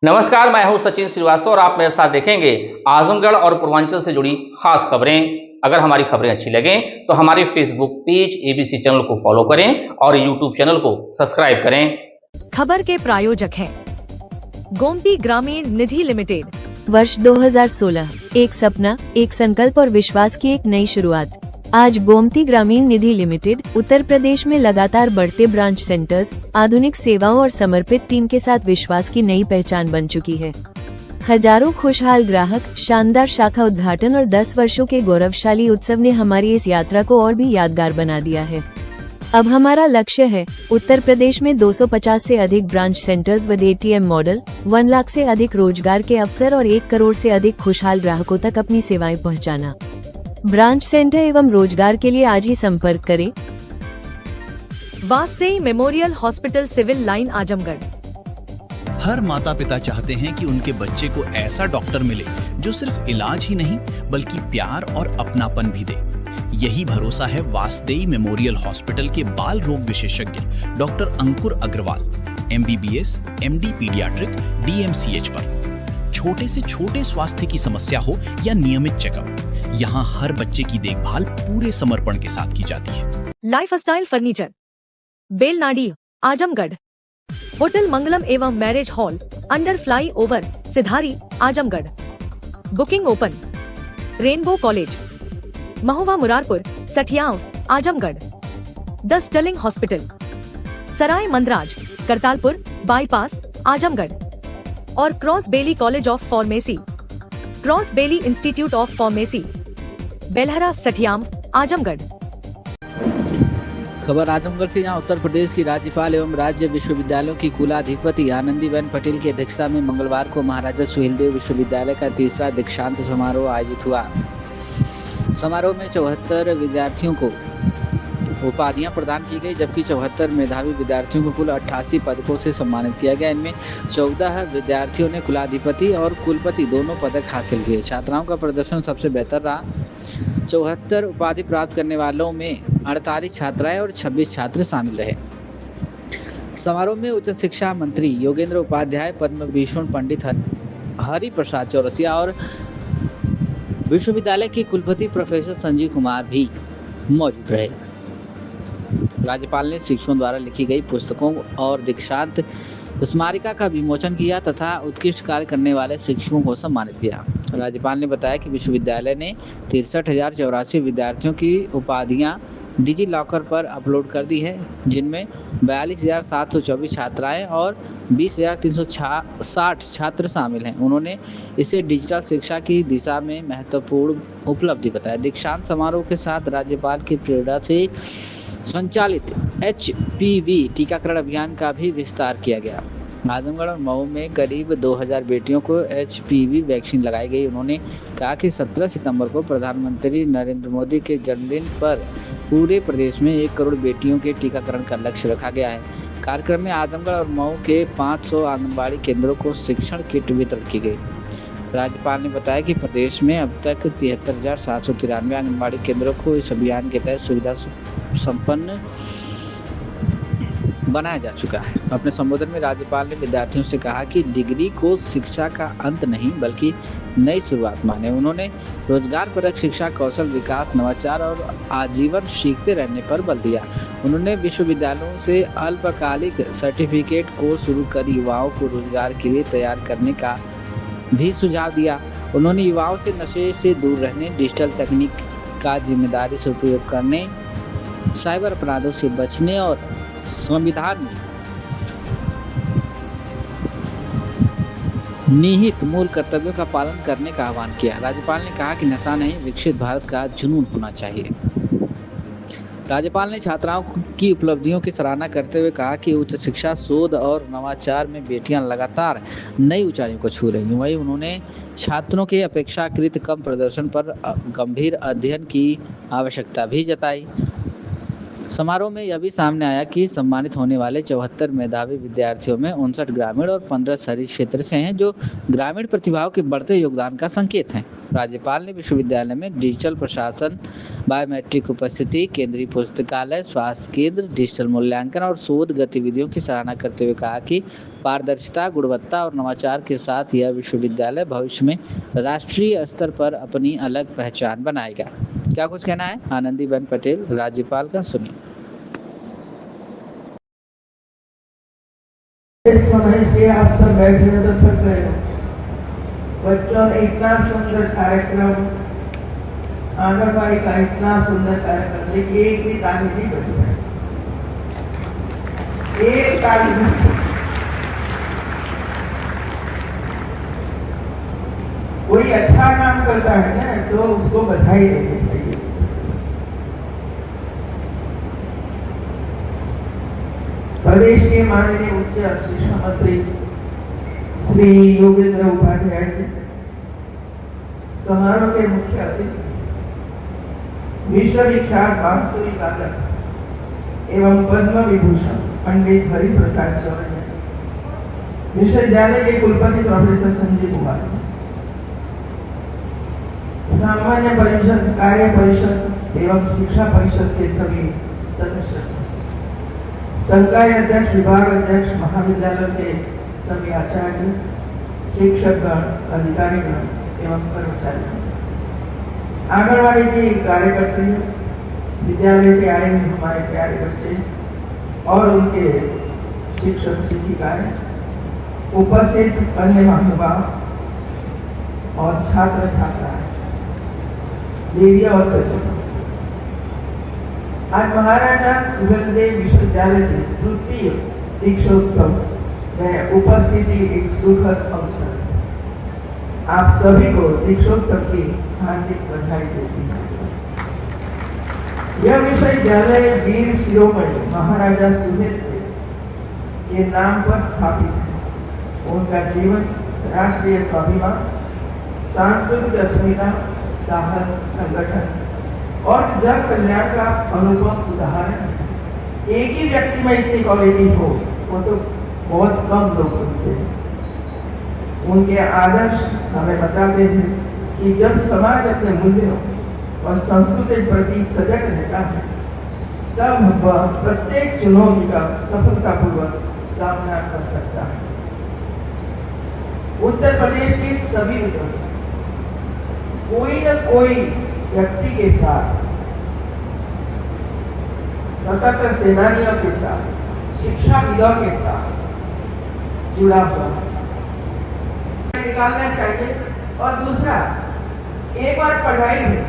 नमस्कार, मैं हूं सचिन श्रीवास्तव और आप मेरे साथ देखेंगे आजमगढ़ और पूर्वांचल से जुड़ी खास खबरें। अगर हमारी खबरें अच्छी लगें तो हमारे फेसबुक पेज एबीसी चैनल को फॉलो करें और यूट्यूब चैनल को सब्सक्राइब करें। खबर के प्रायोजक हैं गोमती ग्रामीण निधि लिमिटेड। वर्ष 2016, एक सपना, एक संकल्प और विश्वास की एक नई शुरुआत। आज गोमती ग्रामीण निधि लिमिटेड उत्तर प्रदेश में लगातार बढ़ते ब्रांच सेंटर्स, आधुनिक सेवाओं और समर्पित टीम के साथ विश्वास की नई पहचान बन चुकी है। हजारों खुशहाल ग्राहक, शानदार शाखा उद्घाटन और 10 वर्षों के गौरवशाली उत्सव ने हमारी इस यात्रा को और भी यादगार बना दिया है। अब हमारा लक्ष्य है उत्तर प्रदेश में 250 से अधिक ब्रांच सेंटर्स व एटीएम मॉडल, 1 लाख से अधिक रोजगार के अवसर और 1 करोड़ से अधिक खुशहाल ग्राहकों तक अपनी सेवाएं पहुंचाना। ब्रांच सेंटर एवं रोजगार के लिए आज ही संपर्क करें। Vasdei memorial hospital, civil line, Azamgarh. हर माता पिता चाहते हैं कि उनके बच्चे को ऐसा डॉक्टर मिले जो सिर्फ इलाज ही नहीं बल्कि प्यार और अपनापन भी दे। यही भरोसा है वासदेई मेमोरियल हॉस्पिटल के बाल रोग विशेषज्ञ doctor Ankur Agarwal, MBBS, MD paediatric, DMCH पर। छोटे से छोटे स्वास्थ्य की समस्या हो या नियमित चेकअप, यहाँ हर बच्चे की देखभाल पूरे समर्पण के साथ की जाती है। Lifestyle furniture, Belnadi, Azamgarh. Hotel Mangalam एवं marriage hall, under flyover, Sidhari, Azamgarh. Booking open. Rainbow college, Mahua Murarpur, Sathiyaon, Azamgarh. The sterling hospital, Sarai Mandraj, Kartalpur bypass, Azamgarh. और Cross Bailey college of pharmacy, Cross Bailey institute of pharmacy, Belhara, Sathiyam, Azamgarh. खबर आजमगढ़ से, जहां उत्तर प्रदेश की राज्यपाल एवं राज्य विश्वविद्यालयों की कुलाधिपति आनंदीबेन पटेल की अध्यक्षता में मंगलवार को महाराजा सुहेलदेव विश्वविद्यालय का 3रा दीक्षांत समारोह आयोजित हुआ। समारोह में 74 विद्यार्थियों को उपाधियां प्रदान की गई, जबकि 74 मेधावी विद्यार्थियों को कुल 88 पदकों से सम्मानित किया गया। इनमें 14 विद्यार्थियों ने कुलाधिपति और कुलपति दोनों पदक हासिल किए। छात्राओं का प्रदर्शन सबसे बेहतर रहा। 74 उपाधि प्राप्त करने वालों में 48 छात्राएं और 26 छात्र शामिल रहे। समारोह में उच्च शिक्षा मंत्री योगेंद्र उपाध्याय, पद्म भूषण पंडित हरि प्रसाद चौरसिया और विश्वविद्यालय के कुलपति प्रोफेसर संजीव कुमार भी मौजूद रहे। राज्यपाल ने शिक्षकों द्वारा लिखी गई पुस्तकों और दीक्षांत स्मारिका का विमोचन किया तथा उत्कृष्ट कार्य करने वाले शिक्षकों को सम्मानित किया। राज्यपाल ने बताया कि विश्वविद्यालय ने 63,084 विद्यार्थियों की उपाधियां डिजी लॉकर पर अपलोड कर दी है, जिनमें 42,724 छात्राएं और 20,360 छात्र शामिल हैं। उन्होंने इसे डिजिटल शिक्षा की दिशा में महत्वपूर्ण उपलब्धि बताया। दीक्षांत समारोह के साथ राज्यपाल की प्रेरणा से संचालित HPV टीकाकरण अभियान का भी विस्तार किया गया। आजमगढ़ और मऊ में करीब 2000 बेटियों को HPV वैक्सीन लगाई गई। उन्होंने कहा कि 17 सितंबर को प्रधानमंत्री नरेंद्र मोदी के जन्मदिन पर पूरे प्रदेश में 1 करोड़ बेटियों के टीकाकरण का लक्ष्य रखा गया है। कार्यक्रम में आजमगढ़ और मऊ के 500 आंगनबाड़ी केंद्रों को शिक्षण किट वितरण की गई। राज्यपाल ने बताया कि प्रदेश में अब तक 73,793 आंगनबाड़ी केंद्रों को इस अभियान के तहत सुविधा संपन्न बनाया जा चुका है। अपने संबोधन में राज्यपाल ने विद्यार्थियों से कहा कि डिग्री को शिक्षा का अंत नहीं बल्कि नई शुरुआत माने। उन्होंने रोजगार परक शिक्षा, कौशल विकास, नवाचार और आजीवन सीखते रहने पर बल दिया। उन्होंने विश्वविद्यालयों से अल्पकालिक सर्टिफिकेट कोर्स शुरू कर युवाओं को रोजगार के लिए तैयार करने का भी सुझाव दिया। उन्होंने युवाओं से नशे से दूर रहने, डिजिटल तकनीक का जिम्मेदारी से उपयोग करने, साइबर अपराधों से बचने और संविधान में निहित मूल कर्तव्यों का पालन करने का आह्वान किया। राज्यपाल ने कहा कि नशा नहीं, विकसित भारत का जुनून होना चाहिए। राज्यपाल ने छात्राओं की उपलब्धियों की सराहना करते हुए कहा कि उच्च शिक्षा, शोध और नवाचार में बेटियां लगातार नई ऊंचाइयों को छू रही हैं। वहीं उन्होंने छात्रों के अपेक्षाकृत कम प्रदर्शन पर गंभीर अध्ययन की आवश्यकता भी जताई। समारोह में यह भी सामने आया कि सम्मानित होने वाले 74 मेधावी विद्यार्थियों में 59 ग्रामीण और 15 शहरी क्षेत्र से हैं, जो ग्रामीण प्रतिभाओं के बढ़ते योगदान का संकेत हैं। राज्यपाल ने विश्वविद्यालय में डिजिटल प्रशासन, बायोमेट्रिक उपस्थिति, केंद्रीय पुस्तकालय, स्वास्थ्य केंद्र, डिजिटल मूल्यांकन और शोध गतिविधियों की सराहना करते हुए कहा कि पारदर्शिता, गुणवत्ता और नवाचार के साथ यह विश्वविद्यालय भविष्य में राष्ट्रीय स्तर पर अपनी अलग पहचान बनाएगा। क्या कुछ कहना है आनंदीबेन पटेल राज्यपाल का, सुनिए। इस समय से आप सब बैठे हो तो थक गए हो। बच्चों ने इतना सुंदर कार्यक्रम, आंगनबाड़ी का इतना सुंदर कार्यक्रम, लेकिन एक भी ताली नहीं बज पाई, एक ताली नहीं। कोई अच्छा काम करता है ना तो उसको बधाई देनी चाहिए। प्रदेश के माननीय उच्च शिक्षा मंत्री श्री योगेंद्र उपाध्याय जी, समारोह के मुख्य अतिथि विश्वविख्यात बांसुरी वादक एवं पद्म विभूषण पंडित हरिप्रसाद चौरसिया, विश्वविद्यालय के कुलपति प्रोफेसर संजय कुमार, सामान्य परिषद, कार्य परिषद एवं शिक्षा परिषद के सभी सदस्य, संकाय अध्यक्ष, विभाग अध्यक्ष, महाविद्यालय के सभी आचार्य, शिक्षकगण, अधिकारीगण एवं कर्मचारी, आंगनबाड़ी की कार्यकर्त्री, विद्यालय से आए हुए हमारे प्यारे बच्चे और उनके शिक्षक शिक्षिकाएं, उपस्थित अन्य महानुभाव और छात्र छात्राएं, देविया और सचिव, आज महाराजा सुहेलदेव विश्वविद्यालय के तृतीय दीक्षोत्सव में उपस्थिति एक सुखद अवसर। आप सभी को दीक्षोत्सव की हार्दिक बधाई देती हूँ। यह विश्वविद्यालय वीर शिरोमणि महाराजा सुहेलदेव के नाम पर स्थापित है। उनका जीवन राष्ट्रीय स्वाभिमान, सांस्कृतिक अस्मिता, साहस, संगठन और जन कल्याण का अनुभव उदाहरण है। एक ही व्यक्ति में इतनी क्वालिटी हो वो तो बहुत कम लोग होते हैं। उनके आदर्श हमें बताते हैं कि जब समाज अपने मूल्यों और संस्कृति के प्रति सजग रहता है तब वह प्रत्येक चुनौती का सफलतापूर्वक सामना कर सकता है। उत्तर प्रदेश के सभी विद्यार्थी कोई न कोई व्यक्ति के साथ, स्वतंत्र सेनानियों के साथ, शिक्षाविदों के साथ जुड़ा हुआ निकालना चाहिए। और दूसरा, एक बार पढ़ाई है,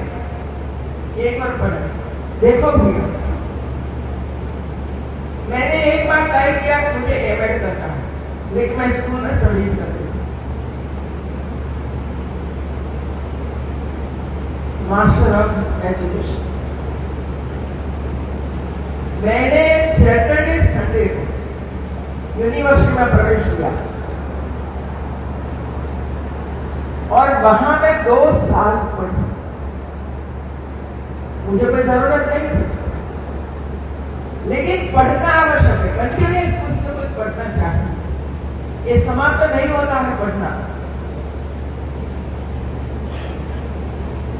एक बार पढ़ाई। देखो भैया, मैंने एक बार तय किया कि मुझे एमएड करना है, लेकिन मैं स्कूल में सर्विस करती थी, मास्टर ऑफ एजुकेशन। मैंने सैटरडे संडे को यूनिवर्सिटी में प्रवेश किया और वहां मैं 2 साल पढ़ी। मुझे कोई जरूरत नहीं थी, लेकिन पढ़ना आवश्यक है। कंटिन्यूस कुछ न कुछ पढ़ना चाहिए, ये समाप्त नहीं होता है पढ़ना।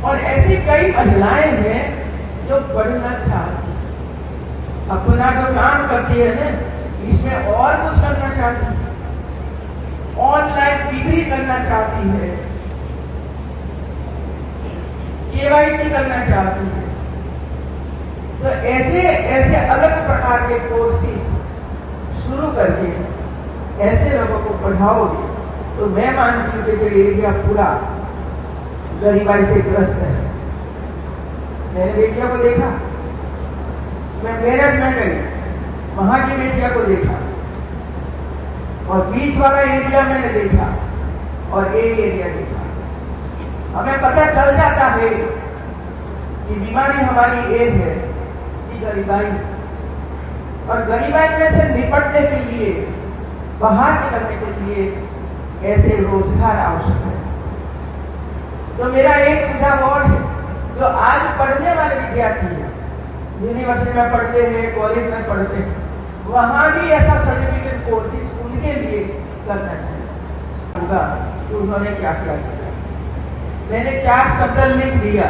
और ऐसी कई महिलाएं हैं जो पढ़ना चाहती हैं, अपना जो काम करती है ना इसमें और कुछ करना चाहती है, ऑनलाइन डिग्री करना चाहती है, केवाईसी करना चाहती है। तो ऐसे अलग प्रकार के कोर्सेज शुरू करके ऐसे लोगों को पढ़ाओगे तो मैं मानती हूँ कि जो एरिया पूरा गरीबाई से ग्रस्त है। मैंने बेटियों को देखा, मैं मेरठ में गई, वहां की बेटियों को देखा, और बीच वाला एरिया मैंने देखा और ए एरिया देखा। हमें पता चल जाता है कि बीमारी हमारी एक है कि गरीबाई, और गरीबाई में से निपटने के लिए, बाहर निकलने के लिए ऐसे रोजगार आवश्यक है। तो मेरा एक सुझाव और है, जो आज पढ़ने वाले विद्यार्थी हैं यूनिवर्सिटी में पढ़ते हैं, कॉलेज में पढ़ते हैं, वहां भी ऐसा सर्टिफिकेट कोर्सेज उनके लिए करना चाहिए होगा कि उन्होंने क्या क्या किया। मैंने 4 शब्द लिख दिया,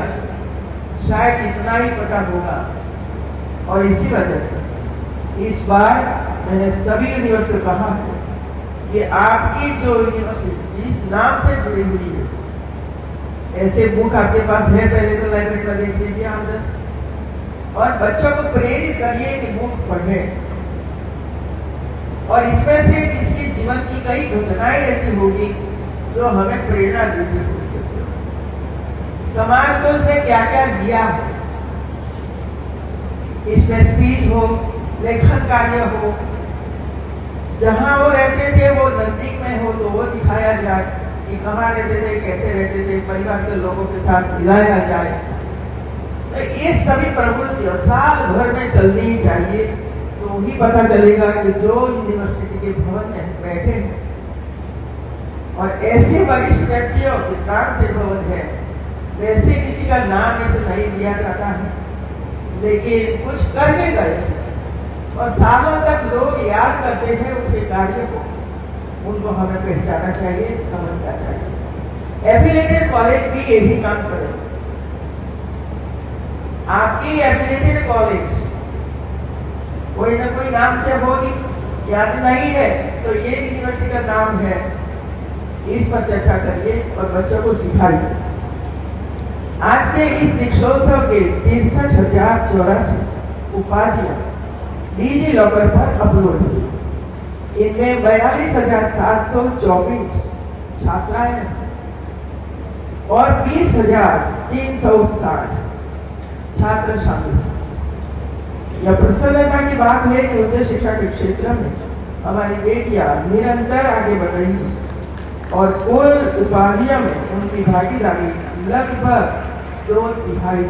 शायद इतना ही पता होगा। और इसी वजह से इस बार मैंने सभी यूनिवर्सिटी को कहा है कि आपकी जो यूनिवर्सिटी जिस नाम से जुड़ी हुई है, ऐसे बुक आपके पास है, पहले तो लाइब्रेरी में देख लीजिए आप 10, और बच्चों को प्रेरित करिए कि बुक पढ़ें। और इसमें से जिसकी जीवन की कई घटनाएं ऐसी होगी जो हमें प्रेरणा देती होगी। समाज को उसने क्या क्या दिया है, इसमें स्पीच हो, लेखन कार्य हो, जहां वो रहते थे वो नजदीक में हो तो वो दिखाया जाए कि कहाँ रहते थे, कैसे रहते थे, परिवार के लोगों के साथ मिलाया जाए। तो ये सभी प्रवृत्तियां साल भर में चलनी ही चाहिए, तो ही पता चलेगा कि जो यूनिवर्सिटी के भवन में बैठे हैं और ऐसे वरिष्ठ व्यक्तियों के काम से भवन है, वैसे किसी का नाम इसे नहीं दिया जाता है, लेकिन कुछ करके गए और सालों तक लोग याद करते हैं उसके कार्य को, उनको हमें पहचाना चाहिए, समझना चाहिए। एफिलिएटेड कॉलेज भी यही काम करे। आपकी एफिलिएटेड कॉलेज कोई ना कोई नाम से होगी, याद नहीं है तो ये यूनिवर्सिटी का नाम है, इस पर चर्चा करिए और बच्चों को सिखाइए। आज के इस दीक्षोत्सव के 63,084 उपाधियां डिजी लॉकर पर अपलोड हुई। इनमें 42,724 छात्राएं हैं और 20,360 छात्र शामिल हैं। यह प्रसन्नता की बात है कि उच्च शिक्षा के क्षेत्र में हमारी बेटियां निरंतर आगे बढ़ रही हैं और कुल उपाधियों में उनकी भागीदारी लगभग 2/3।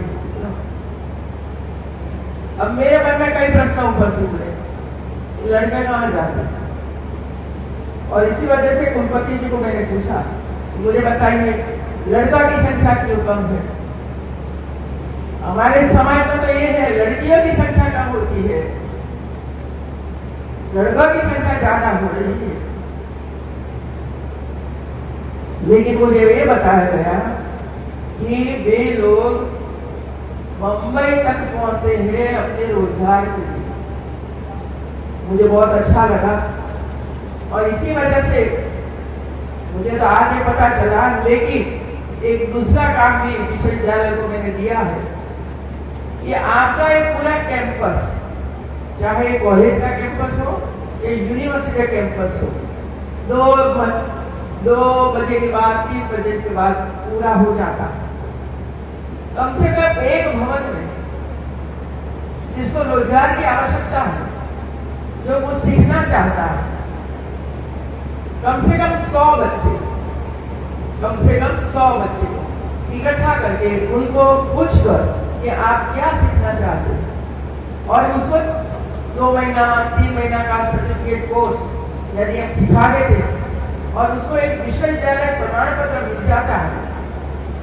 अब मेरे मन में कई प्रश्न उपस्थित हुए, लड़के कहाँ जाते हैं, और इसी वजह से कुलपति जी को मैंने पूछा, मुझे बताइए लड़का की संख्या क्यों कम है। हमारे समाज में तो ये है लड़कियों की संख्या कम होती है, लड़कों की संख्या ज्यादा हो रही है। लेकिन मुझे ये बताया गया कि वे लोग मुंबई तक पहुंचे हैं अपने रोजगार के लिए। मुझे बहुत अच्छा लगा और इसी वजह से मुझे तो आज ये पता चला, लेकिन एक दूसरा काम भी विश्वविद्यालय को मैंने दिया है कि आपका एक पूरा कैंपस, चाहे कॉलेज का कैंपस हो या यूनिवर्सिटी का कैंपस हो, 2 बजे के बाद 3 बजे के बाद पूरा हो जाता है। कम से कम एक भवन में जिसको रोजगार की आवश्यकता है, जो वो सीखना चाहता है, कम से कम 100 बच्चे इकट्ठा करके उनको पूछकर कि आप क्या सीखना चाहते हैं, और उसको 2 महीना 3 महीना का सर्टिफिकेट कोर्स यदि हम सिखा देते और उसको एक विश्वविद्यालय प्रमाण पत्र मिल जाता है,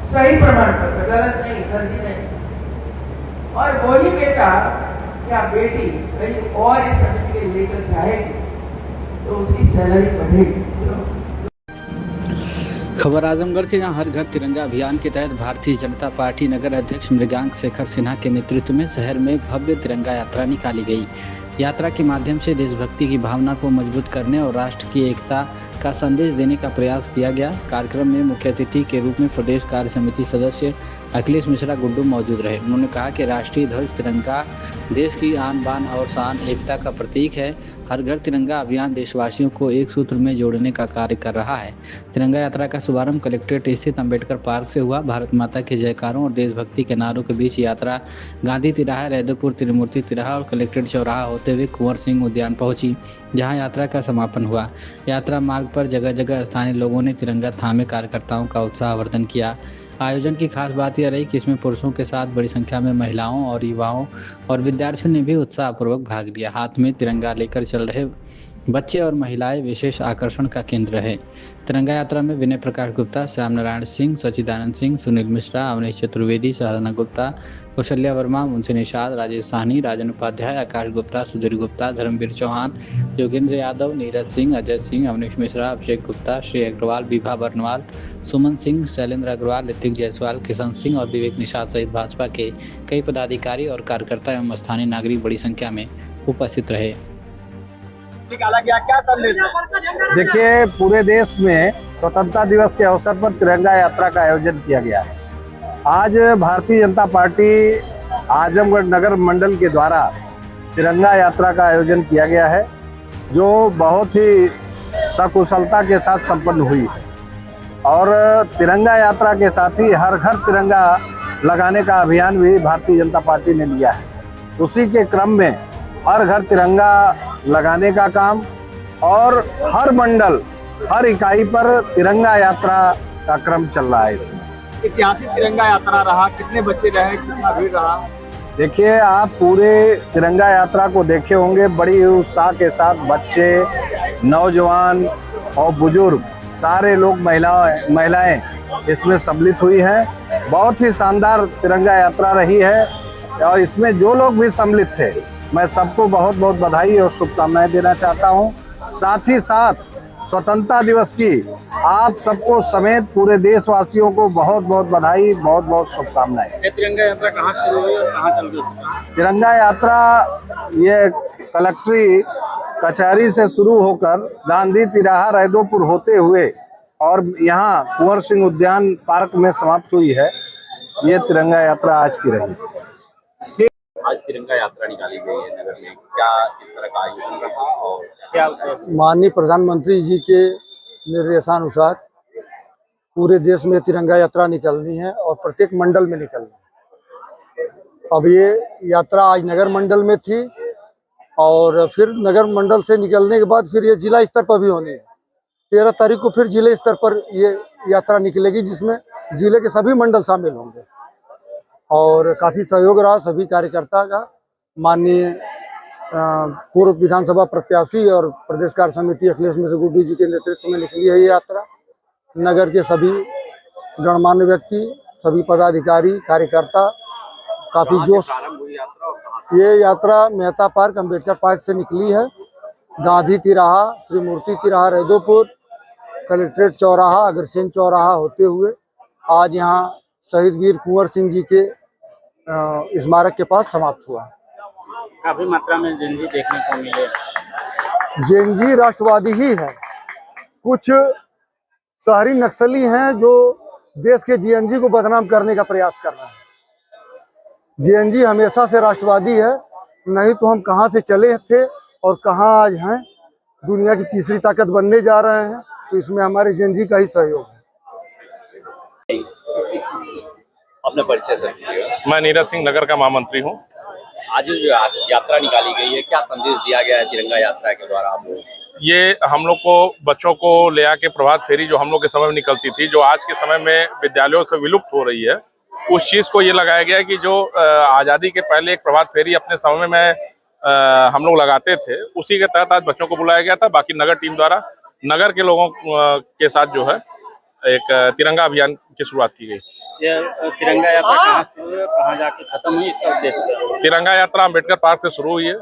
सही प्रमाण पत्र, गलत नहीं, फर्जी नहीं, और वही बेटा या बेटी कहीं और ये सर्टिफिकेट लेकर जाएगी तो उसकी सैलरी बढ़ेगी। खबर आजमगढ़ से, जहां हर घर तिरंगा अभियान के तहत भारतीय जनता पार्टी नगर अध्यक्ष मृगांक शेखर सिन्हा के नेतृत्व में शहर में भव्य तिरंगा यात्रा निकाली गई। यात्रा के माध्यम से देशभक्ति की भावना को मजबूत करने और राष्ट्र की एकता का संदेश देने का प्रयास किया गया। कार्यक्रम में मुख्य अतिथि के रूप में प्रदेश कार्य समिति सदस्य अखिलेश मिश्रा गुड्डू मौजूद रहे। उन्होंने कहा कि राष्ट्रीय ध्वज तिरंगा देश की आन बान और शान, एकता का प्रतीक है। हर घर तिरंगा अभियान देशवासियों को एक सूत्र में जोड़ने का कार्य कर रहा है। तिरंगा यात्रा का शुभारंभ कलेक्ट्रेट स्थित अम्बेडकर पार्क से हुआ। भारत माता के जयकारों और देशभक्ति के नारों के बीच यात्रा गांधी तिराहा, रैदोपुर, त्रिमूर्ति तिराहा और कलेक्ट्रेट चौराहा होते हुए कुंवर सिंह उद्यान पहुंची, जहां यात्रा का समापन हुआ। यात्रा मार्ग पर जगह जगह स्थानीय लोगों ने तिरंगा थामे कार्यकर्ताओं का उत्साहवर्धन किया। आयोजन की खास बात यह रही कि इसमें पुरुषों के साथ बड़ी संख्या में महिलाओं और युवाओं और विद्यार्थियों ने भी उत्साहपूर्वक भाग लिया। हाथ में तिरंगा लेकर चल रहे बच्चे और महिलाएं विशेष आकर्षण का केंद्र है। तिरंगा यात्रा में विनय प्रकाश गुप्ता, श्याम नारायण सिंह, सचिदानंद सिंह, सुनील मिश्रा, अवनीश चतुर्वेदी, साधना गुप्ता, कौशल्या वर्मा, मुंशी निषाद, राजेश साहनी, राजन उपाध्याय, आकाश गुप्ता, सुधीर गुप्ता, धर्मवीर चौहान, योगेंद्र यादव, नीरज सिंह, अजय सिंह, अवनीश मिश्रा, अभिषेक गुप्ता, श्री अग्रवाल, विभा बर्नवाल, सुमन सिंह, शैलेंद्र अग्रवाल, ऋतिक जायसवाल, किशन सिंह और विवेक निषाद सहित भाजपा के कई पदाधिकारी और कार्यकर्ता एवं स्थानीय नागरिक बड़ी संख्या में उपस्थित रहे। निकाला गया, क्या संदेश है? देखिए, पूरे देश में स्वतंत्रता दिवस के अवसर पर तिरंगा यात्रा का आयोजन किया गया है। आज भारतीय जनता पार्टी आजमगढ़ नगर मंडल के द्वारा तिरंगा यात्रा का आयोजन किया गया है, जो बहुत ही सकुशलता के साथ संपन्न हुई है। और तिरंगा यात्रा के साथ ही हर घर तिरंगा लगाने का अभियान भी भारतीय जनता पार्टी ने लिया है। उसी के क्रम में हर घर तिरंगा लगाने का काम और हर मंडल, हर इकाई पर तिरंगा यात्रा का क्रम चल रहा है। इसमें ऐतिहासिक तिरंगा यात्रा रहा, कितने बच्चे रहे, कितना भीड़ रहा? देखिए, आप पूरे तिरंगा यात्रा को देखे होंगे, बड़ी उत्साह के साथ बच्चे, नौजवान और बुजुर्ग सारे लोग, महिलाएं इसमें सम्मिलित हुई हैं। बहुत ही शानदार तिरंगा यात्रा रही है और इसमें जो लोग भी सम्मिलित थे, मैं सबको बहुत बहुत बधाई और शुभकामनाएं देना चाहता हूं। साथ ही साथ स्वतंत्रता दिवस की आप सबको समेत पूरे देशवासियों को बहुत बहुत बधाई, बहुत बहुत शुभकामनाएं। ये तिरंगा यात्रा कहाँ शुरू हुई और कहाँ चल गई? तिरंगा यात्रा ये कलेक्ट्री कचहरी से शुरू होकर गांधी तिराहा रैदोपुर होते हुए और यहाँ कुंवर सिंह उद्यान पार्क में समाप्त हुई है। ये तिरंगा यात्रा आज की रही। आज तिरंगा यात्रा निकाली गई है नगर में, क्या किस तरह का आयोजन रहा और क्या? माननीय प्रधानमंत्री जी के निर्देशानुसार पूरे देश में तिरंगा यात्रा निकलनी है और प्रत्येक मंडल में निकलनी है। अब ये यात्रा आज नगर मंडल में थी और फिर नगर मंडल से निकलने के बाद फिर ये जिला स्तर पर भी होनी है। 13 तारीख को फिर जिले स्तर पर ये यात्रा निकलेगी, जिसमें जिले के सभी मंडल शामिल होंगे और काफ़ी सहयोग रहा सभी कार्यकर्ता का। माननीय पूर्व विधानसभा प्रत्याशी और प्रदेश कार्य समिति अखिलेश मिश्र गुड्डू जी के नेतृत्व में निकली है ये यात्रा। नगर के सभी गणमान्य व्यक्ति, सभी पदाधिकारी, कार्यकर्ता, काफ़ी जोश। ये यात्रा मेहता पार्क, अम्बेडकर पार्क से निकली है। गांधी तिराहा, त्रिमूर्ति तिराहा रैदोपुर, कलेक्ट्रेट चौराहा, अग्रसेन चौराहा होते हुए आज यहाँ शहीद वीर कुंवर सिंह जी के स्मारक के पास समाप्त हुआ। काफी मात्रा में जेनजी देखने को मिले। जेनजी राष्ट्रवादी ही है, कुछ शहरी नक्सली हैं जो देश के जेएनजी को बदनाम करने का प्रयास कर रहे हैं। जेएनजी हमेशा से राष्ट्रवादी है, नहीं तो हम कहां से चले थे और कहां आज हैं। दुनिया की तीसरी ताकत बनने जा रहे हैं, तो इसमें हमारे जेएनजी का ही सहयोग है। अपने परिचय से। मैं नीरज सिंह, नगर का महामंत्री हूँ। आज जो यात्रा निकाली गई है, क्या संदेश दिया गया है तिरंगा यात्रा के द्वारा आप लोग? ये हम लोग को, बच्चों को ले आके प्रभात फेरी जो हम लोग के समय में निकलती थी, जो आज के समय में विद्यालयों से विलुप्त हो रही है, उस चीज़ को ये लगाया गया है कि जो आज़ादी के पहले एक प्रभात फेरी अपने समय में हम लोग लगाते थे, उसी के तहत आज बच्चों को बुलाया गया था। बाकी नगर टीम द्वारा नगर के लोगों के साथ जो है एक तिरंगा अभियान की शुरुआत की गई। ये तिरंगा यात्रा कहाँ शुरू हुई, कहाँ जाके खत्म हुई, इसका उद्देश्य? तिरंगा यात्रा अम्बेडकर पार्क से शुरू हुई है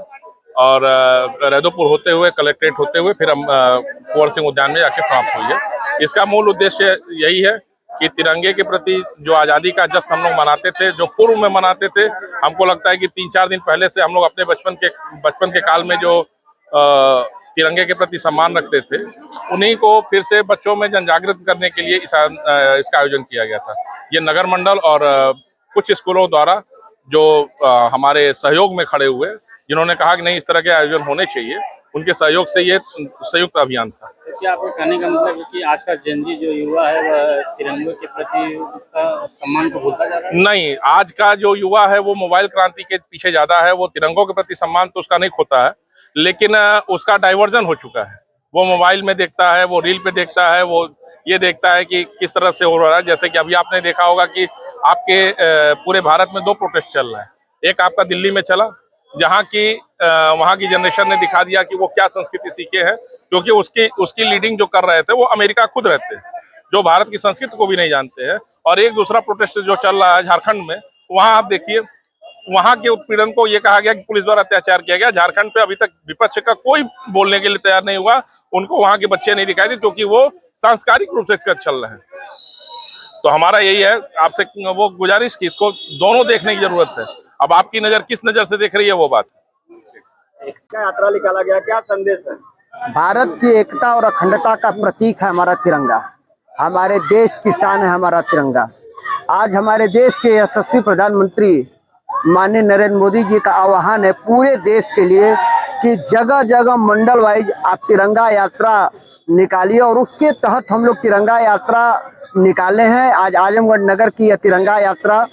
और रैदोपुर होते हुए, कलेक्ट्रेट होते हुए, फिर हम कुंवर सिंह उद्यान में जाके समाप्त हुई है। इसका मूल उद्देश्य यही है कि तिरंगे के प्रति जो आज़ादी का जश्न हम लोग मनाते थे, जो पूर्व में मनाते थे, हमको लगता है कि 3-4 दिन पहले से हम लोग अपने बचपन के काल में जो तिरंगे के प्रति सम्मान रखते थे, उन्हीं को फिर से बच्चों में जनजागृत करने के लिए इसका आयोजन किया गया था। ये नगर मंडल और कुछ स्कूलों द्वारा जो हमारे सहयोग में खड़े हुए, जिन्होंने कहा कि नहीं इस तरह के आयोजन होने चाहिए, उनके सहयोग से ये संयुक्त अभियान था। तो क्या आपको कहने का मतलब है कि आज का जेनजी जो युवा है वह तिरंगे के प्रति उसका सम्मान को भूलता जा रहा है? नहीं, आज का जो युवा है वो मोबाइल क्रांति के पीछे ज्यादा है। वो तिरंगों के प्रति सम्मान तो उसका नहीं खोता है, लेकिन उसका डाइवर्जन हो चुका है। वो मोबाइल में देखता है, वो रील पे देखता है, वो ये देखता है कि किस तरह से हो रहा है। जैसे कि अभी आपने देखा होगा कि आपके पूरे भारत में 2 प्रोटेस्ट चल रहे हैं। एक आपका दिल्ली में चला जहाँ की वहाँ की जनरेशन ने दिखा दिया कि वो क्या संस्कृति सीखे हैं, क्योंकि उसकी लीडिंग जो कर रहे थे वो अमेरिका खुद रहते हैं, जो भारत की संस्कृति को भी नहीं जानते हैं। और एक दूसरा प्रोटेस्ट जो चल रहा है झारखंड में, वहाँ आप देखिए, वहाँ के उत्पीड़न को ये कहा गया कि पुलिस द्वारा अत्याचार किया गया। झारखंड पे अभी तक विपक्ष का कोई बोलने के लिए तैयार नहीं हुआ, उनको वहाँ के बच्चे नहीं दिखाई दी, क्योंकि वो सांस्कारिक रूप से इसका चल रहे हैं। तो हमारा यही है आपसे वो गुजारिश की इसको दोनों देखने की जरूरत है। अब आपकी नजर किस नजर से देख रही है वो बात। क्या यात्रा निकाला गया, क्या संदेश है? भारत की एकता और अखंडता का प्रतीक है हमारा तिरंगा। हमारे देश की शान है हमारा तिरंगा। आज हमारे देश के यशस्वी प्रधानमंत्री माननीय नरेंद्र मोदी जी का आह्वान है पूरे देश के लिए कि जगह जगह मंडल वाइज आप तिरंगा यात्रा निकालिए, और उसके तहत हम लोग तिरंगा यात्रा निकाले हैं। आज आजमगढ़ नगर की यह तिरंगा यात्रा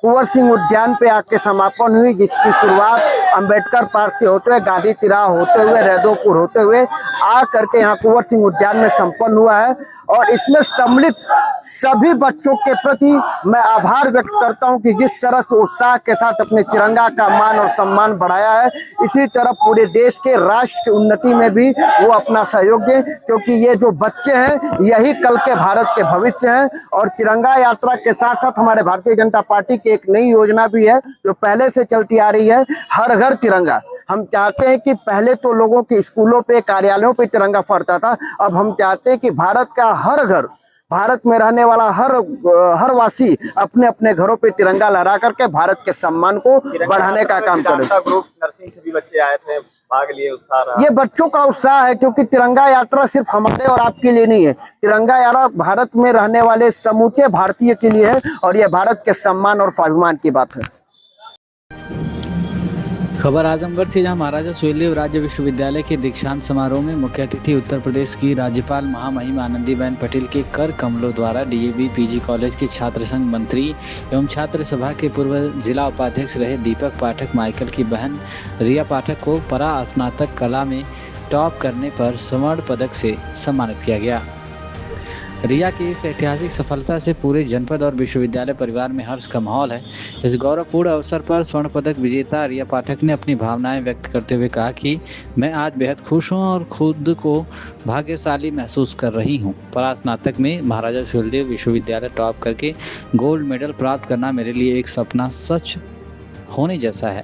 कुंवर सिंह उद्यान पे आके समापन हुई, जिसकी शुरुआत अंबेडकर पार्क से होते हुए गांधी तिराहा होते हुए रैदोपुर होते हुए आ करके यहाँ कुंवर सिंह उद्यान में संपन्न हुआ है। और इसमें सम्मिलित सभी बच्चों के प्रति मैं आभार व्यक्त करता हूं कि जिस तरह से उत्साह के साथ अपने तिरंगा का मान और सम्मान बढ़ाया है, इसी तरह पूरे देश के राष्ट्र की उन्नति में भी वो अपना सहयोग दें, क्योंकि ये जो बच्चे हैं यही कल के भारत के भविष्य हैं। और तिरंगा यात्रा के साथ साथ हमारे भारतीय जनता पार्टी की एक नई योजना भी है जो पहले से चलती आ रही है, हर घर तिरंगा। हम चाहते हैं कि पहले तो लोगों के स्कूलों पे, कार्यालयों पे तिरंगा फहरता था, अब हम चाहते हैं कि भारत का हर घर, भारत में रहने वाला हर वासी अपने अपने घरों पे तिरंगा लहरा करके भारत के सम्मान को बढ़ाने का काम करे। ग्रुप नर्सिंग से भी बच्चे आए थे, भाग लिए, उत्साह रहा। ये बच्चों का उत्साह है, क्योंकि तिरंगा यात्रा सिर्फ हमारे और आपके लिए नहीं है, तिरंगा यात्रा भारत में रहने वाले समूचे भारतीय के लिए है, और यह भारत के सम्मान और स्वाभिमान की बात है। खबर आजमगढ़ से, जहां महाराजा सुहेलदेव राज्य विश्वविद्यालय के दीक्षांत समारोह में मुख्य अतिथि उत्तर प्रदेश की राज्यपाल महामहिम आनंदीबेन पटेल के कर कमलों द्वारा डीएवी पीजी कॉलेज के छात्र संघ मंत्री एवं छात्र सभा के पूर्व जिला उपाध्यक्ष रहे दीपक पाठक माइकल की बहन रिया पाठक को परा स्नातक कला में टॉप करने पर स्वर्ण पदक से सम्मानित किया गया। रिया की इस ऐतिहासिक सफलता से पूरे जनपद और विश्वविद्यालय परिवार में हर्ष का माहौल है। इस गौरवपूर्ण अवसर पर स्वर्ण पदक विजेता रिया पाठक ने अपनी भावनाएं व्यक्त करते हुए कहा कि मैं आज बेहद खुश हूं और खुद को भाग्यशाली महसूस कर रही हूं। परा स्नातक में महाराजा सुहेलदेव विश्वविद्यालय टॉप करके गोल्ड मेडल प्राप्त करना मेरे लिए एक सपना सच होने जैसा है।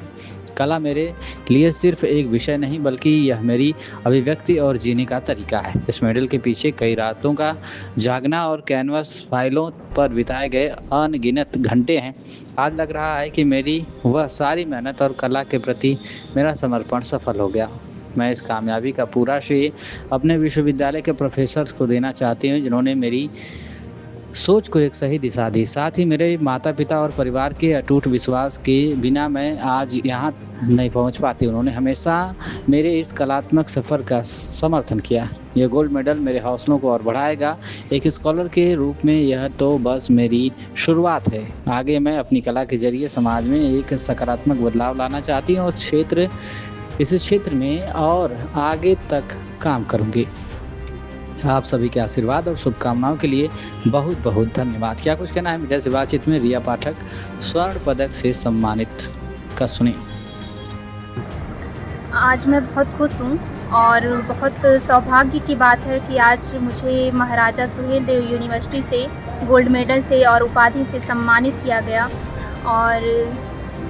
कला मेरे लिए सिर्फ एक विषय नहीं, बल्कि यह मेरी अभिव्यक्ति और जीने का तरीका है। इस मेडल के पीछे कई रातों का जागना और कैनवस फाइलों पर बिताए गए अनगिनत घंटे हैं। आज लग रहा है कि मेरी वह सारी मेहनत और कला के प्रति मेरा समर्पण सफल हो गया। मैं इस कामयाबी का पूरा श्रेय अपने विश्वविद्यालय के प्रोफेसर्स को देना चाहती हूँ, जिन्होंने मेरी सोच को एक सही दिशा दी। साथ ही मेरे माता पिता और परिवार के अटूट विश्वास के बिना मैं आज यहाँ नहीं पहुँच पाती। उन्होंने हमेशा मेरे इस कलात्मक सफ़र का समर्थन किया। यह गोल्ड मेडल मेरे हौसलों को और बढ़ाएगा। एक स्कॉलर के रूप में यह तो बस मेरी शुरुआत है। आगे मैं अपनी कला के जरिए समाज में एक सकारात्मक बदलाव लाना चाहती हूँ और इस क्षेत्र में और आगे तक काम करूँगी। आप सभी के आशीर्वाद और शुभकामनाओं के लिए बहुत बहुत धन्यवाद। क्या कुछ कहना है मीडिया से बातचीत में रिया पाठक स्वर्ण पदक से सम्मानित का सुने। आज मैं बहुत खुश हूँ और बहुत सौभाग्य की बात है कि आज मुझे महाराजा सुहेलदेव यूनिवर्सिटी से गोल्ड मेडल से और उपाधि से सम्मानित किया गया, और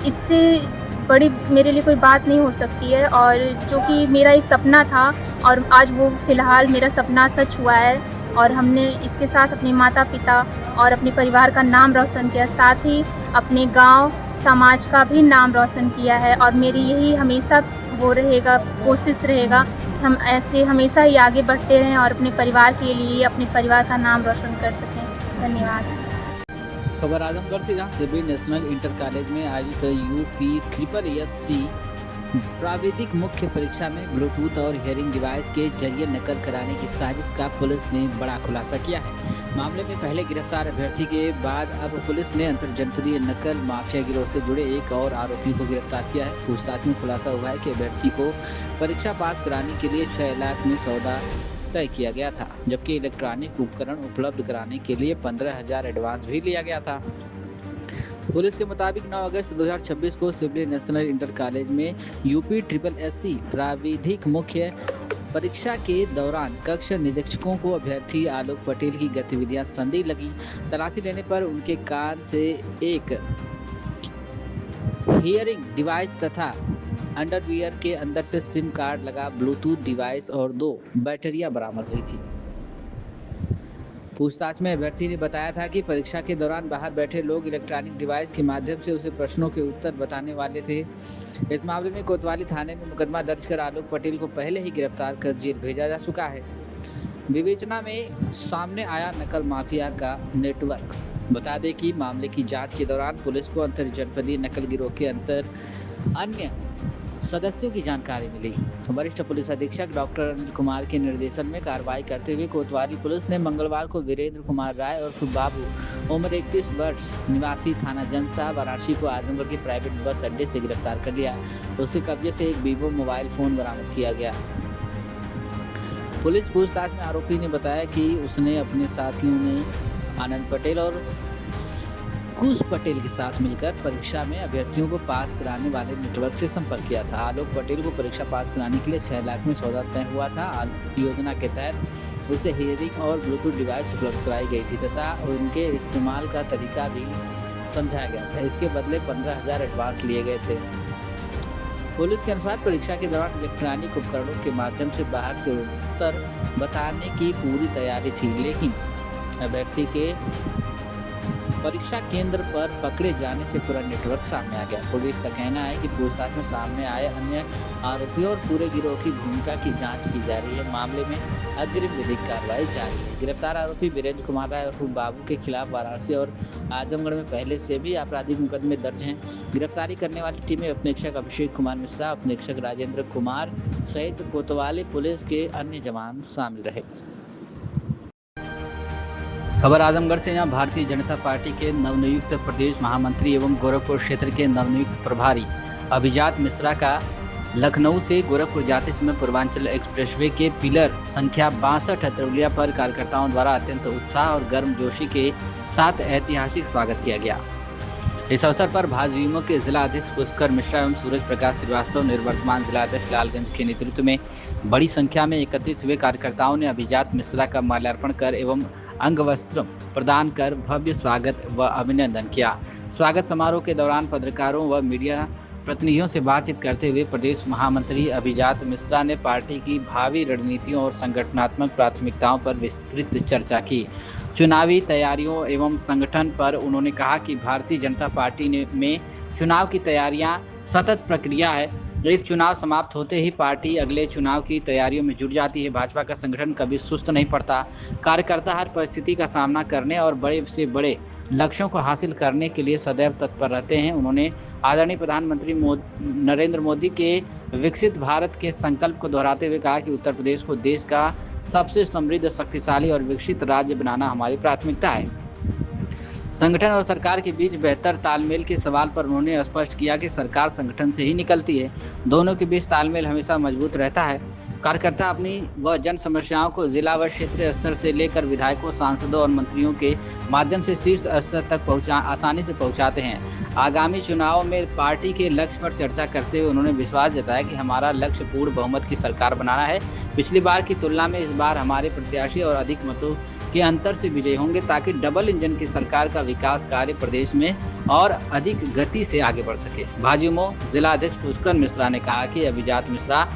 इससे बड़ी मेरे लिए कोई बात नहीं हो सकती है। और जो कि मेरा एक सपना था और आज वो फ़िलहाल मेरा सपना सच हुआ है, और हमने इसके साथ अपने माता पिता और अपने परिवार का नाम रोशन किया, साथ ही अपने गांव समाज का भी नाम रोशन किया है। और मेरी यही हमेशा वो रहेगा, कोशिश रहेगा कि हम ऐसे हमेशा ही आगे बढ़ते रहें और अपने परिवार के लिए अपने परिवार का नाम रोशन कर सकें। धन्यवाद। खबर आजमगढ़ से, जहां सिविल नेशनल इंटर कॉलेज में आयोजित UPSSC प्राविधिक मुख्य परीक्षा में ब्लूटूथ और हियरिंग डिवाइस के जरिए नकल कराने की साजिश का पुलिस ने बड़ा खुलासा किया है। मामले में पहले गिरफ्तार अभ्यर्थी के बाद अब पुलिस ने अंतरजनपदीय नकल माफिया गिरोह से जुड़े एक और आरोपी को गिरफ्तार किया है। पूछताछ में खुलासा हुआ है कि अभ्यर्थी को परीक्षा पास कराने के लिए 6 लाख में सौदा तय किया गया था, जबकि इलेक्ट्रॉनिक उपकरण उपलब्ध कराने के लिए 15,000 एडवांस भी लिया गया था। पुलिस के मुताबिक 9 अगस्त 2026 को सिवली नेशनल इंटर कॉलेज में यूपी SSSC प्राविधिक मुख्य परीक्षा के दौरान कक्ष निरीक्षकों को अभ्यर्थी आलोक पटेल की गतिविधियां संदिग्ध लगी। तलाशी लेने पर उनके कान से एक हियरिंग डिवाइस तथा अंडरवियर के अंदर से सिम कार्ड लगा ब्लूटूथ डिवाइस और 2 बैटरियां बरामद हुई थी। पूछताछ में अभ्यर्थी ने बताया था कि परीक्षा के दौरान बाहर बैठे लोग इलेक्ट्रॉनिक डिवाइस के माध्यम से उसे प्रश्नों के उत्तर बताने वाले थे। इस मामले में कोतवाली थाने में मुकदमा दर्ज कर आलोक पटेल को पहले ही गिरफ्तार कर जेल भेजा जा चुका है। विवेचना में सामने आया नकल माफिया का नेटवर्क। बता दें कि मामले की जांच के दौरान पुलिस को अंतर जनपदीय नकल गिरोह के अन्य सदस्यों की जानकारी मिली। वरिष्ठ पुलिस अधीक्षक डॉक्टर अनिल कुमार के निर्देशन में कार्रवाई करते हुए कोतवाली पुलिस ने मंगलवार को वीरेंद्र कुमार राय और बाबू उम्र 31 वर्ष निवासी थाना जनसा वाराणसी को आजमगढ़ के प्राइवेट बस अड्डे से गिरफ्तार कर लिया। उसके कब्जे से एक वीवो मोबाइल फोन बरामद किया गया। पुलिस पूछताछ में आरोपी ने बताया कि उसने अपने साथियों में आनंद पटेल और कुश पटेल के साथ मिलकर परीक्षा में अभ्यर्थियों को पास कराने वाले नेटवर्क से संपर्क किया था। आलोक पटेल को परीक्षा पास कराने के लिए 6 लाख में सौदा तय हुआ था। योजना के तहत उसे हियरिंग और ब्लूटूथ डिवाइस उपलब्ध कराई गई थी तथा उनके इस्तेमाल का तरीका भी समझाया गया था। इसके बदले 15,000 एडवांस लिए गए थे। पुलिस के अनुसार परीक्षा के दौरान इलेक्ट्रॉनिक उपकरणों के माध्यम से बाहर से उत्तर बताने की पूरी तैयारी थी, लेकिन अभ्यर्थी के परीक्षा केंद्र पर पकड़े जाने से पूरा नेटवर्क सामने आ गया। पुलिस का कहना है कि पूछताछ में सामने आए अन्य आरोपियों और पूरे गिरोह की भूमिका की जांच की जा रही है। मामले में अग्रिम विधिक कार्रवाई जारी है। गिरफ्तार आरोपी वीरेंद्र कुमार राय और बाबू के खिलाफ वाराणसी और आजमगढ़ में पहले से भी आपराधिक मुकदमे दर्ज हैं। गिरफ्तारी करने वाली टीम में उपनिरीक्षक अभिषेक कुमार मिश्रा, उपनिरीक्षक राजेंद्र कुमार सहित कोतवाली पुलिस के अन्य जवान शामिल रहे। खबर आजमगढ़ से। यहाँ भारतीय जनता पार्टी के नवनियुक्त प्रदेश महामंत्री एवं गोरखपुर क्षेत्र के नवनियुक्त प्रभारी अभिजात मिश्रा का लखनऊ से गोरखपुर जाते समय पूर्वांचल एक्सप्रेसवे के पिलर संख्या 62 अतरौलिया पर कार्यकर्ताओं द्वारा अत्यंत उत्साह और गर्मजोशी के साथ ऐतिहासिक स्वागत किया गया। इस अवसर पर भाजयुमो के जिला अध्यक्ष पुष्कर मिश्रा एवं सूरज प्रकाश श्रीवास्तव, निवर्तमान जिला अध्यक्ष लालगंज के नेतृत्व में बड़ी संख्या में एकत्रित हुए कार्यकर्ताओं ने अभिजात मिश्रा का माल्यार्पण कर एवं अंग वस्त्र प्रदान कर भव्य स्वागत व अभिनंदन किया। स्वागत समारोह के दौरान पत्रकारों व मीडिया प्रतिनिधियों से बातचीत करते हुए प्रदेश महामंत्री अभिजात मिश्रा ने पार्टी की भावी रणनीतियों और संगठनात्मक प्राथमिकताओं पर विस्तृत चर्चा की। चुनावी तैयारियों एवं संगठन पर उन्होंने कहा कि भारतीय जनता पार्टी में चुनाव की तैयारियां सतत प्रक्रिया है। एक चुनाव समाप्त होते ही पार्टी अगले चुनाव की तैयारियों में जुट जाती है। भाजपा का संगठन कभी सुस्त नहीं पड़ता। कार्यकर्ता हर परिस्थिति का सामना करने और बड़े से बड़े लक्ष्यों को हासिल करने के लिए सदैव तत्पर रहते हैं। उन्होंने आदरणीय प्रधानमंत्री नरेंद्र मोदी के विकसित भारत के संकल्प को दोहराते हुए कहा कि उत्तर प्रदेश को देश का सबसे समृद्ध, शक्तिशाली और विकसित राज्य बनाना हमारी प्राथमिकता है। संगठन और सरकार के बीच बेहतर तालमेल के सवाल पर उन्होंने स्पष्ट किया कि सरकार संगठन से ही निकलती है। दोनों के बीच तालमेल हमेशा मजबूत रहता है। कार्यकर्ता अपनी व जन समस्याओं को जिला व क्षेत्रीय स्तर से लेकर विधायकों, सांसदों और मंत्रियों के माध्यम से शीर्ष स्तर तक आसानी से पहुंचाते हैं। आगामी चुनाव में पार्टी के लक्ष्य पर चर्चा करते हुए उन्होंने विश्वास जताया कि हमारा लक्ष्य पूर्ण बहुमत की सरकार बनाना है। पिछली बार की तुलना में इस बार हमारे प्रत्याशी और अधिक मतों के अंतर से विजयी होंगे ताकि डबल इंजन की सरकार का विकास कार्य प्रदेश में और अधिक गति से आगे बढ़ सके। भाजयुमो जिला अध्यक्ष पुष्कर मिश्रा ने कहा कि अभिजात मिश्रा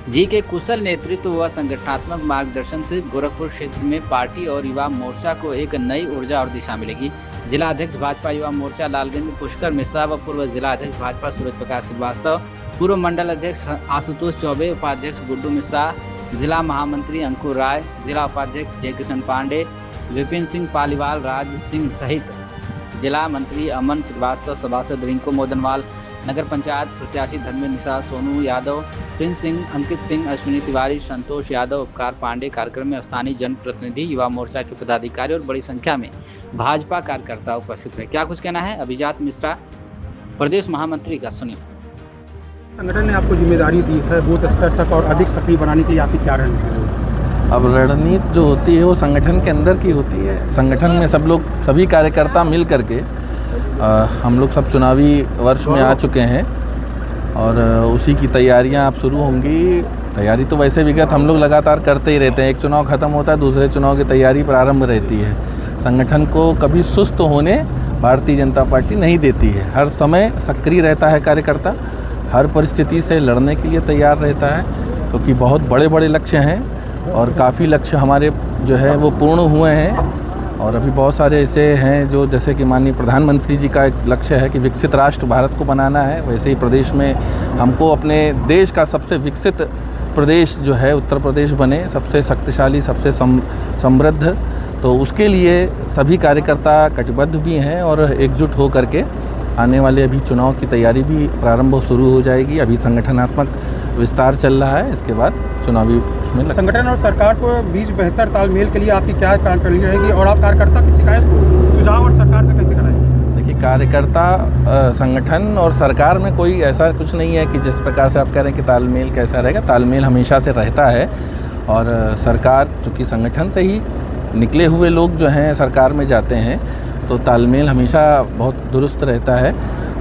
जी के कुशल नेतृत्व व संगठनात्मक मार्गदर्शन से गोरखपुर क्षेत्र में पार्टी और युवा मोर्चा को एक नई ऊर्जा और दिशा मिलेगी। जिला अध्यक्ष भाजपा युवा मोर्चा लालगंज पुष्कर मिश्रा व पूर्व जिला अध्यक्ष भाजपा सूरज प्रकाश श्रीवास्तव, पूर्व मंडल अध्यक्ष आशुतोष चौबे, उपाध्यक्ष गुड्डू मिश्रा, जिला महामंत्री अंकुर राय, जिला उपाध्यक्ष जयकिशन पांडे, विपिन सिंह पालीवाल, राज सिंह सहित जिला मंत्री अमन श्रीवास्तव, सभासद रिंकू मोदनवाल, नगर पंचायत प्रत्याशी धर्मेंद्र निशा, सोनू यादव, प्रिंस सिंह, अंकित सिंह, अश्विनी तिवारी, संतोष यादव, उपकार पांडे कार्यक्रम में स्थानीय जनप्रतिनिधि, युवा मोर्चा के पदाधिकारी और बड़ी संख्या में भाजपा कार्यकर्ता उपस्थित रहे। क्या कुछ कहना है अभिजात मिश्रा प्रदेश महामंत्री का, सुनिए। संगठन ने आपको जिम्मेदारी दी है बूथ स्तर तक और अधिक सक्रिय बनाने के लिए आपकी क्या रणनीति है? अब रणनीति जो होती है वो संगठन के अंदर की होती है। संगठन में सब लोग, सभी कार्यकर्ता मिल करके हम लोग सब चुनावी वर्ष में आ चुके हैं और उसी की तैयारियां अब शुरू होंगी। तैयारी तो वैसे विगत हम लोग लगातार करते ही रहते हैं। एक चुनाव ख़त्म होता है, दूसरे चुनाव की तैयारी प्रारंभ रहती है। संगठन को कभी सुस्त होने भारतीय जनता पार्टी नहीं देती है। हर समय सक्रिय रहता है कार्यकर्ता, हर परिस्थिति से लड़ने के लिए तैयार रहता है, क्योंकि बहुत बड़े बड़े लक्ष्य हैं और काफ़ी लक्ष्य हमारे जो है वो पूर्ण हुए हैं। और अभी बहुत सारे ऐसे हैं जो, जैसे कि माननीय प्रधानमंत्री जी का एक लक्ष्य है कि विकसित राष्ट्र भारत को बनाना है, वैसे ही प्रदेश में हमको अपने देश का सबसे विकसित प्रदेश जो है उत्तर प्रदेश बने, सबसे शक्तिशाली, सबसे समृद्ध। तो उसके लिए सभी कार्यकर्ता कटिबद्ध भी हैं और एकजुट हो करके आने वाले अभी चुनाव की तैयारी भी प्रारंभ शुरू हो जाएगी। अभी संगठनात्मक विस्तार चल रहा है, इसके बाद चुनावी उसमें संगठन और सरकार को बीच बेहतर तालमेल के लिए आपकी क्या कार्यप्रणाली रहेगी और आप कार्यकर्ता की शिकायत को सुझाव और सरकार से कैसे कराएंगे? देखिए, कार्यकर्ता संगठन और सरकार में कोई ऐसा कुछ नहीं है कि जिस प्रकार से आप कह रहे हैं कि तालमेल कैसा रहेगा। तालमेल हमेशा से रहता है और सरकार, चूँकि संगठन से ही निकले हुए लोग जो हैं सरकार में जाते हैं, तो तालमेल हमेशा बहुत दुरुस्त रहता है।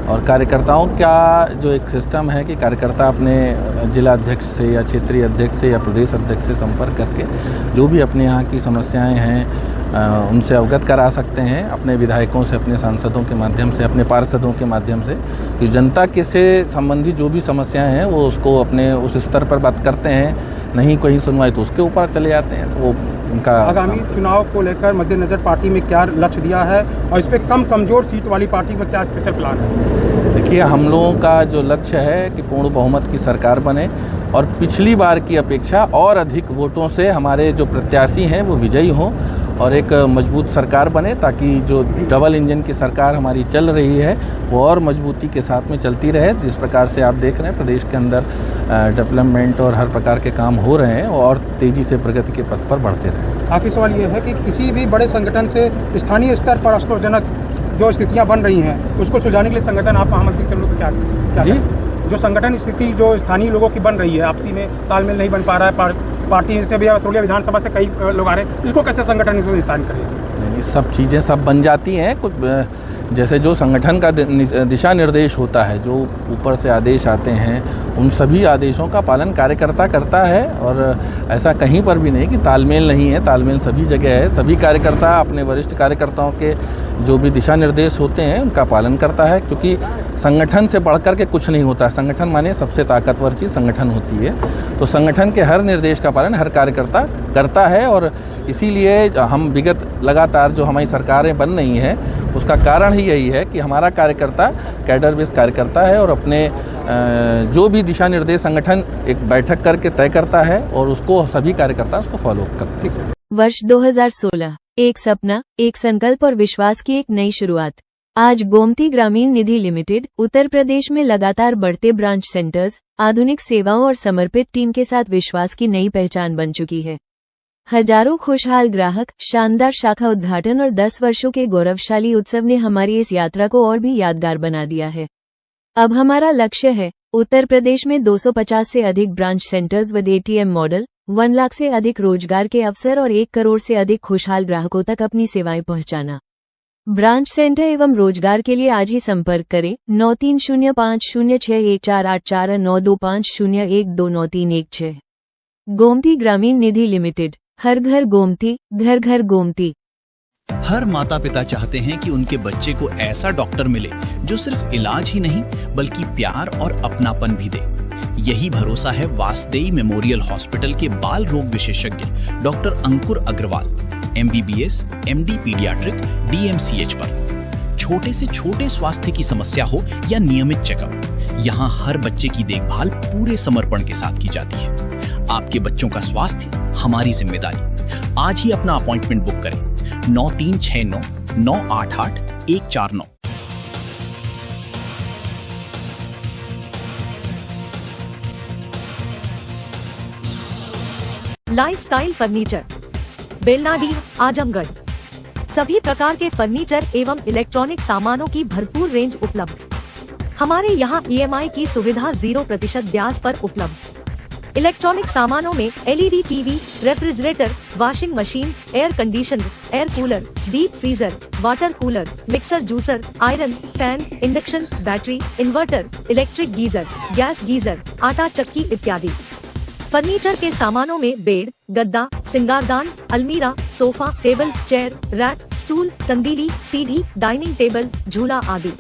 और कार्यकर्ताओं का जो एक सिस्टम है कि कार्यकर्ता अपने जिला अध्यक्ष से या क्षेत्रीय अध्यक्ष से या प्रदेश अध्यक्ष से संपर्क करके जो भी अपने यहाँ की समस्याएं हैं उनसे अवगत करा सकते हैं, अपने विधायकों से, अपने सांसदों के माध्यम से, अपने पार्षदों के माध्यम से। कि जनता के से संबंधित जो भी समस्याएं हैं वो उसको अपने उस स्तर पर बात करते हैं, नहीं कोई सुनवाई तो उसके ऊपर चले जाते हैं। तो वो उनका आगामी चुनाव को लेकर मद्देनजर पार्टी में क्या लक्ष्य दिया है और इस पर कम कमज़ोर सीट वाली पार्टी में क्या स्पेशल प्लान है? देखिए, हम लोगों का जो लक्ष्य है कि पूर्ण बहुमत की सरकार बने और पिछली बार की अपेक्षा और अधिक वोटों से हमारे जो प्रत्याशी हैं वो विजयी हों और एक मजबूत सरकार बने, ताकि जो डबल इंजन की सरकार हमारी चल रही है वो और मजबूती के साथ में चलती रहे। जिस प्रकार से आप देख रहे हैं प्रदेश के अंदर डेवलपमेंट और हर प्रकार के काम हो रहे हैं और तेज़ी से प्रगति के पथ पर बढ़ते रहें। आखिरी सवाल ये है कि किसी भी बड़े संगठन से स्थानीय स्तर पर आश्चर्यजनक जो स्थितियाँ बन रही हैं उसको सुलझाने के लिए संगठन आप आमंत्रित कर लो तो क्या जी? जो संगठन स्थिति जो स्थानीय लोगों की बन रही है, आपसी में तालमेल नहीं बन पा रहा है, पार्टी से भी थोड़ी विधानसभा से कई लोग आ रहे हैं, इसको कैसे संगठन इसको निस्तारण करेगा? नहीं, सब चीज़ें सब बन जाती हैं। कुछ जैसे जो संगठन का दिशा निर्देश होता है, जो ऊपर से आदेश आते हैं, उन सभी आदेशों का पालन कार्यकर्ता करता है और ऐसा कहीं पर भी नहीं कि तालमेल नहीं है। तालमेल सभी जगह है। सभी कार्यकर्ता अपने वरिष्ठ कार्यकर्ताओं के जो भी दिशा निर्देश होते हैं उनका पालन करता है, क्योंकि संगठन से बढ़कर के कुछ नहीं होता। संगठन माने सबसे ताकतवर चीज़ संगठन होती है। तो संगठन के हर निर्देश का पालन हर कार्यकर्ता करता है और इसीलिए हम विगत लगातार जो हमारी सरकारें बन रही हैं उसका कारण ही यही है कि हमारा कार्यकर्ता कैडर बेस्ड कार्यकर्ता है और अपने जो भी दिशा निर्देश संगठन एक बैठक करके तय करता है और उसको सभी कार्यकर्ता उसको फॉलो करते हैं। वर्ष 2016, एक सपना, एक संकल्प और विश्वास की एक नई शुरुआत। आज गोमती ग्रामीण निधि लिमिटेड उत्तर प्रदेश में लगातार बढ़ते ब्रांच सेंटर्स, आधुनिक सेवाओं और समर्पित टीम के साथ विश्वास की नई पहचान बन चुकी है। हजारों खुशहाल ग्राहक, शानदार शाखा उद्घाटन और 10 वर्षों के गौरवशाली उत्सव ने हमारी इस यात्रा को और भी यादगार बना दिया है। अब हमारा लक्ष्य है उत्तर प्रदेश में 250 से अधिक ब्रांच सेंटर्स व ATM मॉडल, 1 लाख से अधिक रोजगार के अवसर और 1 करोड़ से अधिक खुशहाल ग्राहकों तक अपनी सेवाएं पहुंचाना। ब्रांच सेंटर एवं रोजगार के लिए आज ही संपर्क करें 9305061484 और 9250129316। गोमती ग्रामीण निधि लिमिटेड, हर घर गोमती, घर घर गोमती। हर माता पिता चाहते हैं कि उनके बच्चे को ऐसा डॉक्टर मिले जो सिर्फ इलाज ही नहीं बल्कि प्यार और अपनापन भी दे। यही भरोसा है वासदेई मेमोरियल हॉस्पिटल के बाल रोग विशेषज्ञ doctor Ankur Agarwal, MBBS, MD paediatric, DMCH पर। छोटे से छोटे स्वास्थ्य की समस्या हो या नियमित चेकअप, यहाँ हर बच्चे की देखभाल पूरे समर्पण के साथ की जाती है। आपके बच्चों का स्वास्थ्य हमारी जिम्मेदारी। आज ही अपना अपॉइंटमेंट बुक करें 9369988149। Lifestyle furniture, Belnadi, Azamgarh. सभी प्रकार के फर्नीचर एवं इलेक्ट्रॉनिक सामानों की भरपूर रेंज उपलब्ध। हमारे यहाँ EMI की सुविधा 0% ब्याज पर उपलब्ध। इलेक्ट्रॉनिक सामानों में LED TV, refrigerator, washing machine, air conditioner, air cooler, deep freezer, water cooler, mixer juicer, iron, fan, induction, battery, inverter, electric geyser, gas geyser, आटा चक्की इत्यादि। फर्नीचर के सामानों में बेड, गद्दा, सिंगारदान, अलमीरा, sofa, table, chair, rack, stool, संदीली, सीढ़ी, डाइनिंग टेबल, झूला आदि।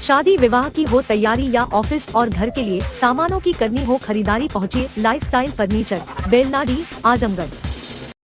शादी विवाह की हो तैयारी या ऑफिस और घर के लिए सामानों की करनी हो खरीदारी, पहुंचिए लाइफस्टाइल फर्नीचर, बेलनाडी, आजमगढ़।